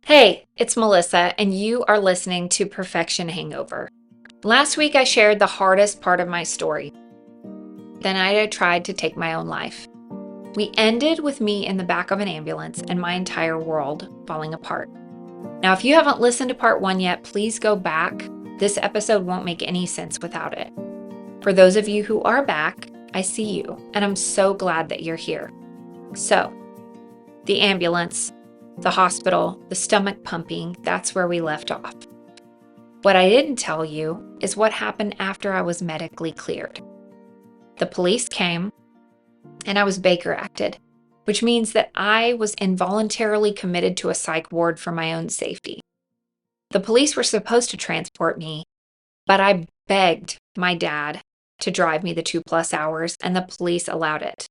Hey, it's Melissa, and you are listening to Perfection Hangover. Last week, I shared the hardest part of my story. Then I had tried to take my own life. We ended with me in the back of an ambulance and my entire world falling apart. Now, if you haven't listened to part one yet, please go back. This episode won't make any sense without it. For those of you who are back, I see you, and I'm so glad that you're here. So, the ambulance, the hospital, the stomach pumping, that's where we left off. What I didn't tell you is what happened after I was medically cleared. The police came and I was Baker acted, which means that I was involuntarily committed to a psych ward for my own safety. The police were supposed to transport me, but I begged my dad to drive me the 2+ hours, and the police allowed it.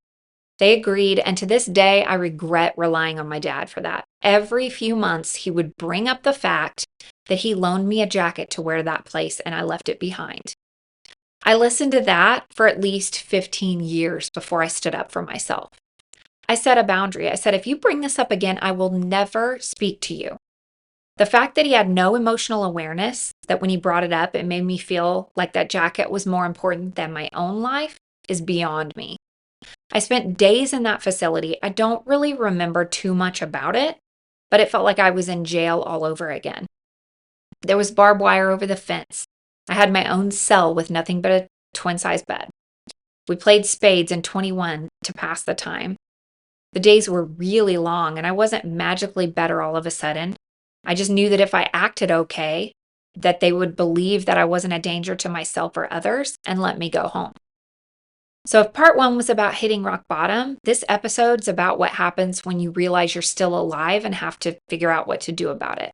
They agreed, and to this day, I regret relying on my dad for that. Every few months, he would bring up the fact that he loaned me a jacket to wear that place, and I left it behind. I listened to that for at least 15 years before I stood up for myself. I set a boundary. I said, if you bring this up again, I will never speak to you. The fact that he had no emotional awareness, that when he brought it up, it made me feel like that jacket was more important than my own life, is beyond me. I spent days in that facility. I don't really remember too much about it, but it felt like I was in jail all over again. There was barbed wire over the fence. I had my own cell with nothing but a twin-size bed. We played spades and 21 to pass the time. The days were really long, and I wasn't magically better all of a sudden. I just knew that if I acted okay, that they would believe that I wasn't a danger to myself or others and let me go home. So if part one was about hitting rock bottom, this episode's about what happens when you realize you're still alive and have to figure out what to do about it.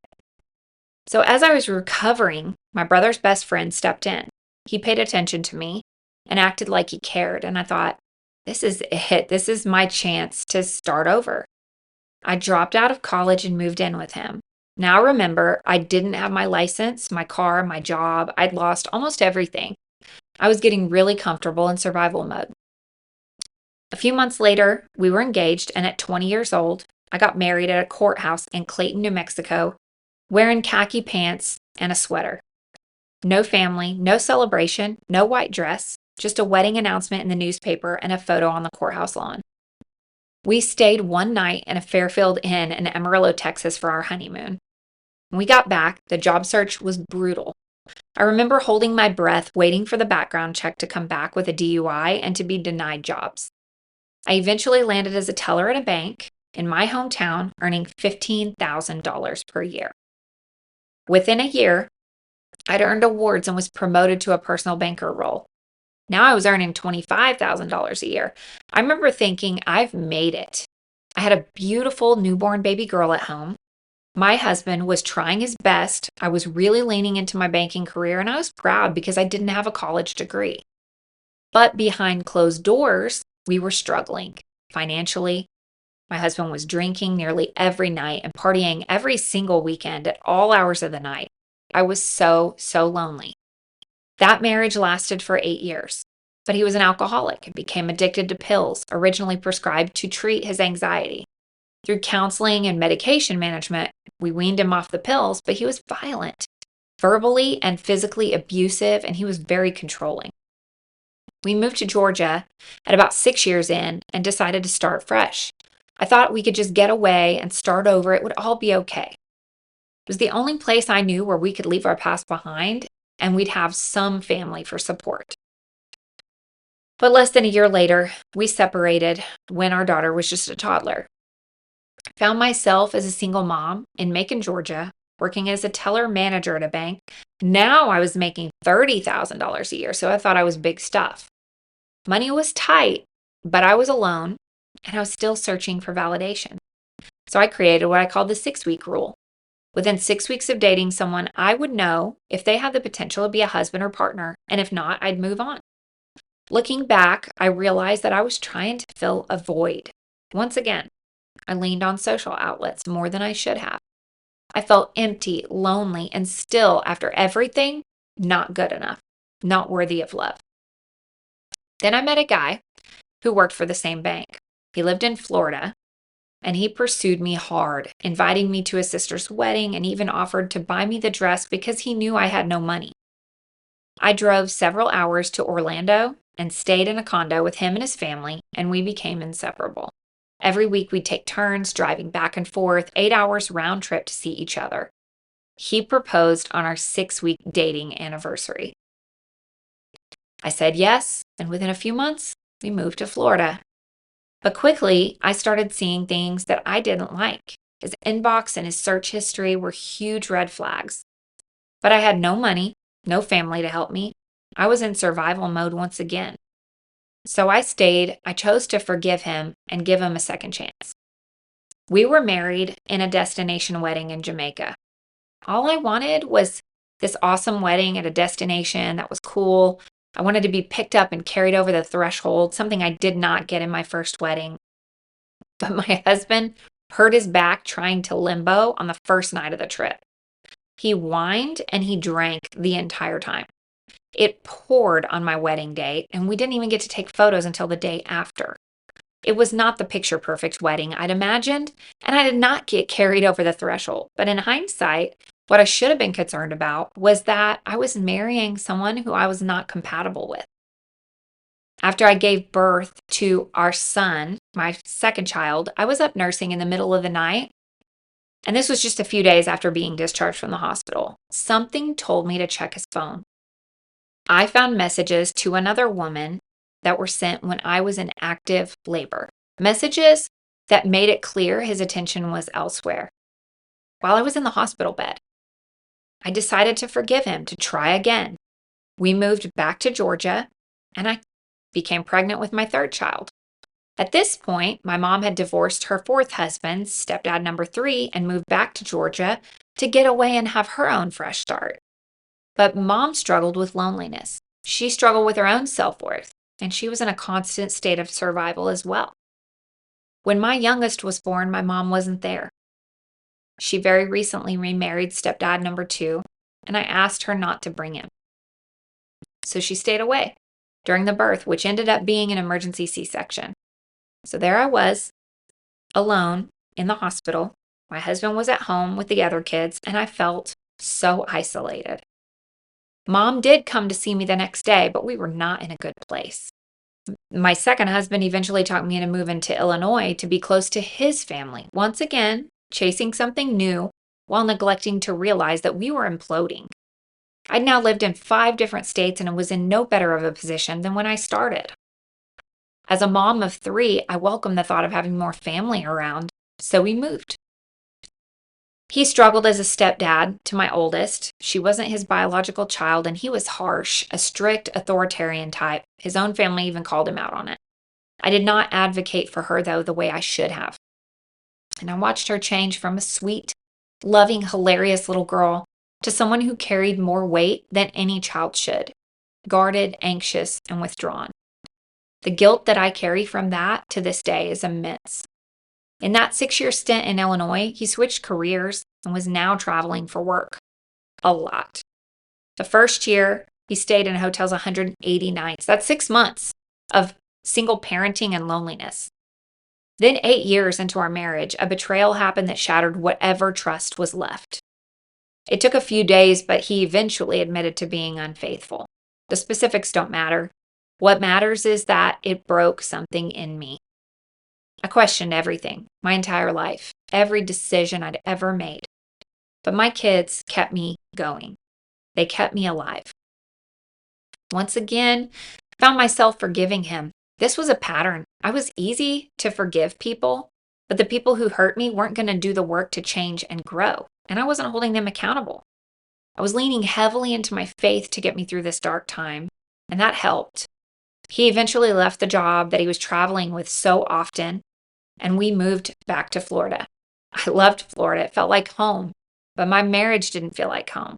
So as I was recovering, my brother's best friend stepped in. He paid attention to me and acted like he cared. And I thought, this is it. This is my chance to start over. I dropped out of college and moved in with him. Now remember, I didn't have my license, my car, my job. I'd lost almost everything. I was getting really comfortable in survival mode. A few months later, we were engaged, and at 20 years old, I got married at a courthouse in Clayton, New Mexico, wearing khaki pants and a sweater. No family, no celebration, no white dress, just a wedding announcement in the newspaper and a photo on the courthouse lawn. We stayed one night in a Fairfield Inn in Amarillo, Texas for our honeymoon. When we got back, the job search was brutal. I remember holding my breath, waiting for the background check to come back with a DUI and to be denied jobs. I eventually landed as a teller at a bank in my hometown, earning $15,000 per year. Within a year, I'd earned awards and was promoted to a personal banker role. Now I was earning $25,000 a year. I remember thinking, I've made it. I had a beautiful newborn baby girl at home. My husband was trying his best. I was really leaning into my banking career, and I was proud because I didn't have a college degree. But behind closed doors, we were struggling financially. My husband was drinking nearly every night and partying every single weekend at all hours of the night. I was so lonely. That marriage lasted for 8 years, but he was an alcoholic and became addicted to pills originally prescribed to treat his anxiety. Through counseling and medication management, we weaned him off the pills, but he was violent, verbally and physically abusive, and he was very controlling. We moved to Georgia at about 6 years in and decided to start fresh. I thought we could just get away and start over. It would all be okay. It was the only place I knew where we could leave our past behind and we'd have some family for support. But less than a year later, we separated when our daughter was just a toddler. I found myself as a single mom in Macon, Georgia, working as a teller manager at a bank. Now I was making $30,000 a year, so I thought I was big stuff. Money was tight, but I was alone, and I was still searching for validation. So I created what I called the 6-week rule. Within 6 weeks of dating someone, I would know if they had the potential to be a husband or partner, and if not, I'd move on. Looking back, I realized that I was trying to fill a void. Once again, I leaned on social outlets more than I should have. I felt empty, lonely, and still, after everything, not good enough, not worthy of love. Then I met a guy who worked for the same bank. He lived in Florida, and he pursued me hard, inviting me to his sister's wedding and even offered to buy me the dress because he knew I had no money. I drove several hours to Orlando and stayed in a condo with him and his family, and we became inseparable. Every week we'd take turns driving back and forth, 8 hours round trip to see each other. He proposed on our 6-week dating anniversary. I said yes, and within a few months, we moved to Florida. But quickly, I started seeing things that I didn't like. His inbox and his search history were huge red flags. But I had no money, no family to help me. I was in survival mode once again. So I stayed. I chose to forgive him and give him a second chance. We were married in a destination wedding in Jamaica. All I wanted was this awesome wedding at a destination that was cool. I wanted to be picked up and carried over the threshold, something I did not get in my first wedding. But my husband hurt his back trying to limbo on the first night of the trip. He whined and he drank the entire time. It poured on my wedding day, and we didn't even get to take photos until the day after. It was not the picture-perfect wedding I'd imagined, and I did not get carried over the threshold. But in hindsight, what I should have been concerned about was that I was marrying someone who I was not compatible with. After I gave birth to our son, my second child, I was up nursing in the middle of the night, and this was just a few days after being discharged from the hospital. Something told me to check his phone. I found messages to another woman that were sent when I was in active labor. Messages that made it clear his attention was elsewhere. While I was in the hospital bed, I decided to forgive him, to try again. We moved back to Georgia, and I became pregnant with my third child. At this point, my mom had divorced her fourth husband, stepdad number 3, and moved back to Georgia to get away and have her own fresh start. But mom struggled with loneliness. She struggled with her own self-worth, and she was in a constant state of survival as well. When my youngest was born, my mom wasn't there. She very recently remarried stepdad number 2, and I asked her not to bring him. So she stayed away during the birth, which ended up being an emergency C-section. So there I was, alone in the hospital. My husband was at home with the other kids, and I felt so isolated. Mom did come to see me the next day, but we were not in a good place. My second husband eventually talked me into moving to Illinois to be close to his family, once again, chasing something new while neglecting to realize that we were imploding. I'd now lived in 5 different states and was in no better of a position than when I started. As a mom of 3, I welcomed the thought of having more family around, so we moved. He struggled as a stepdad to my oldest. She wasn't his biological child, and he was harsh, a strict authoritarian type. His own family even called him out on it. I did not advocate for her, though, the way I should have. And I watched her change from a sweet, loving, hilarious little girl to someone who carried more weight than any child should, guarded, anxious, and withdrawn. The guilt that I carry from that to this day is immense. In that 6-year stint in Illinois, he switched careers and was now traveling for work. A lot. The first year, he stayed in hotels 180 nights. That's 6 months of single parenting and loneliness. Then 8 years into our marriage, a betrayal happened that shattered whatever trust was left. It took a few days, but he eventually admitted to being unfaithful. The specifics don't matter. What matters is that it broke something in me. I questioned everything, my entire life, every decision I'd ever made. But my kids kept me going. They kept me alive. Once again, I found myself forgiving him. This was a pattern. I was easy to forgive people, but the people who hurt me weren't going to do the work to change and grow, and I wasn't holding them accountable. I was leaning heavily into my faith to get me through this dark time, and that helped. He eventually left the job that he was traveling with so often, and we moved back to Florida. I loved Florida. It felt like home, but my marriage didn't feel like home.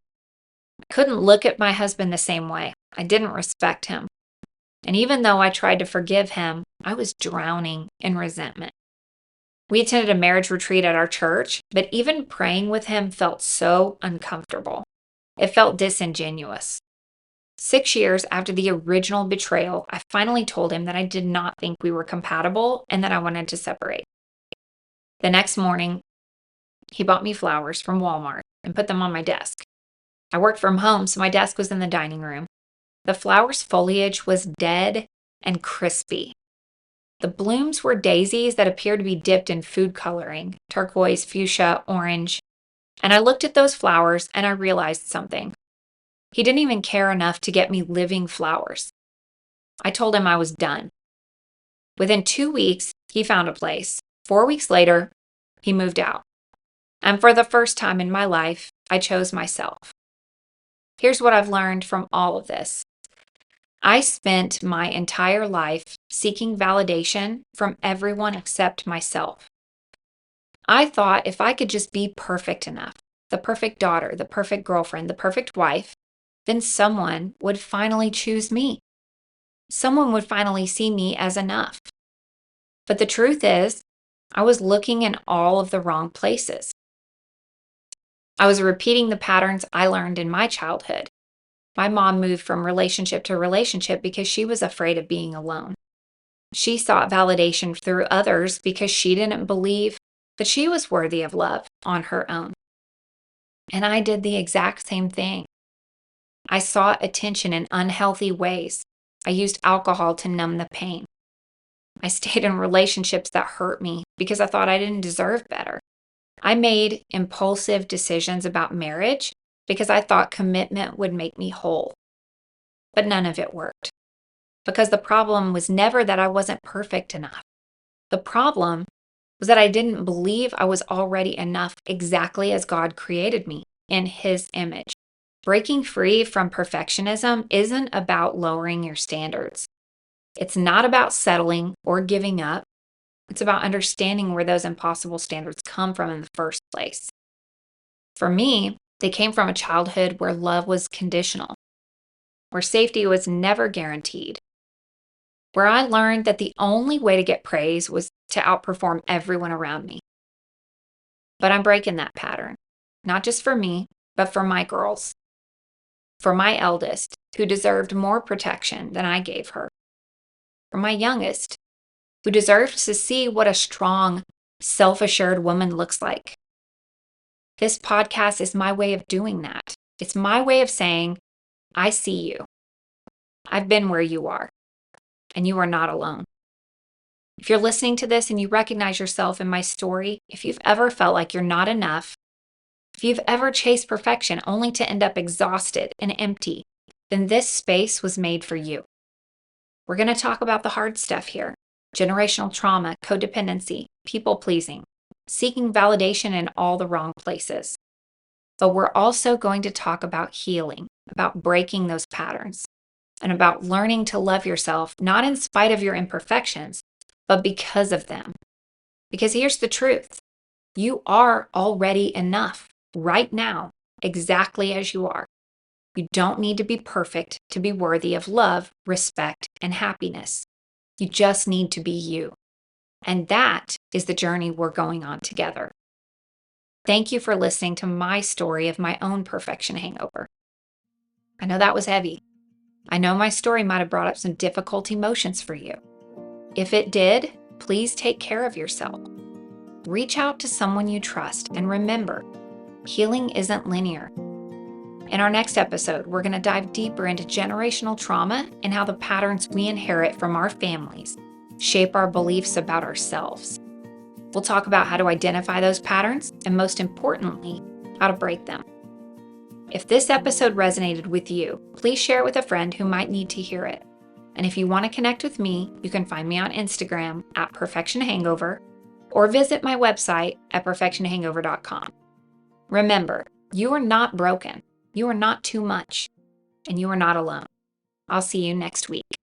I couldn't look at my husband the same way. I didn't respect him. And even though I tried to forgive him, I was drowning in resentment. We attended a marriage retreat at our church, but even praying with him felt so uncomfortable. It felt disingenuous. 6 years after the original betrayal, I finally told him that I did not think we were compatible and that I wanted to separate. The next morning, he bought me flowers from Walmart and put them on my desk. I worked from home, so my desk was in the dining room. The flower's foliage was dead and crispy. The blooms were daisies that appeared to be dipped in food coloring, turquoise, fuchsia, orange. And I looked at those flowers and I realized something. He didn't even care enough to get me living flowers. I told him I was done. Within 2 weeks, he found a place. 4 weeks later, he moved out. And for the first time in my life, I chose myself. Here's what I've learned from all of this. I spent my entire life seeking validation from everyone except myself. I thought if I could just be perfect enough, the perfect daughter, the perfect girlfriend, the perfect wife, then someone would finally choose me. Someone would finally see me as enough. But the truth is, I was looking in all of the wrong places. I was repeating the patterns I learned in my childhood. My mom moved from relationship to relationship because she was afraid of being alone. She sought validation through others because she didn't believe that she was worthy of love on her own. And I did the exact same thing. I sought attention in unhealthy ways. I used alcohol to numb the pain. I stayed in relationships that hurt me because I thought I didn't deserve better. I made impulsive decisions about marriage because I thought commitment would make me whole. But none of it worked. Because the problem was never that I wasn't perfect enough. The problem was that I didn't believe I was already enough exactly as God created me in His image. Breaking free from perfectionism isn't about lowering your standards. It's not about settling or giving up. It's about understanding where those impossible standards come from in the first place. For me, they came from a childhood where love was conditional, where safety was never guaranteed, where I learned that the only way to get praise was to outperform everyone around me. But I'm breaking that pattern, not just for me, but for my girls, for my eldest, who deserved more protection than I gave her, for my youngest, who deserves to see what a strong, self-assured woman looks like. This podcast is my way of doing that. It's my way of saying, I see you. I've been where you are, and you are not alone. If you're listening to this and you recognize yourself in my story, if you've ever felt like you're not enough, if you've ever chased perfection only to end up exhausted and empty, then this space was made for you. We're going to talk about the hard stuff here: generational trauma, codependency, people-pleasing, seeking validation in all the wrong places. But we're also going to talk about healing, about breaking those patterns, and about learning to love yourself, not in spite of your imperfections, but because of them. Because here's the truth. You are already enough right now, exactly as you are. You don't need to be perfect to be worthy of love, respect, and happiness. You just need to be you. And that is the journey we're going on together. Thank you for listening to my story of my own perfection hangover. I know that was heavy. I know my story might have brought up some difficult emotions for you. If it did, please take care of yourself. Reach out to someone you trust, and remember, healing isn't linear. In our next episode, we're going to dive deeper into generational trauma and how the patterns we inherit from our families shape our beliefs about ourselves. We'll talk about how to identify those patterns and, most importantly, how to break them. If this episode resonated with you, please share it with a friend who might need to hear it. And if you want to connect with me, you can find me on Instagram at Perfection Hangover or visit my website at perfectionhangover.com. Remember, you are not broken, you are not too much, and you are not alone. I'll see you next week.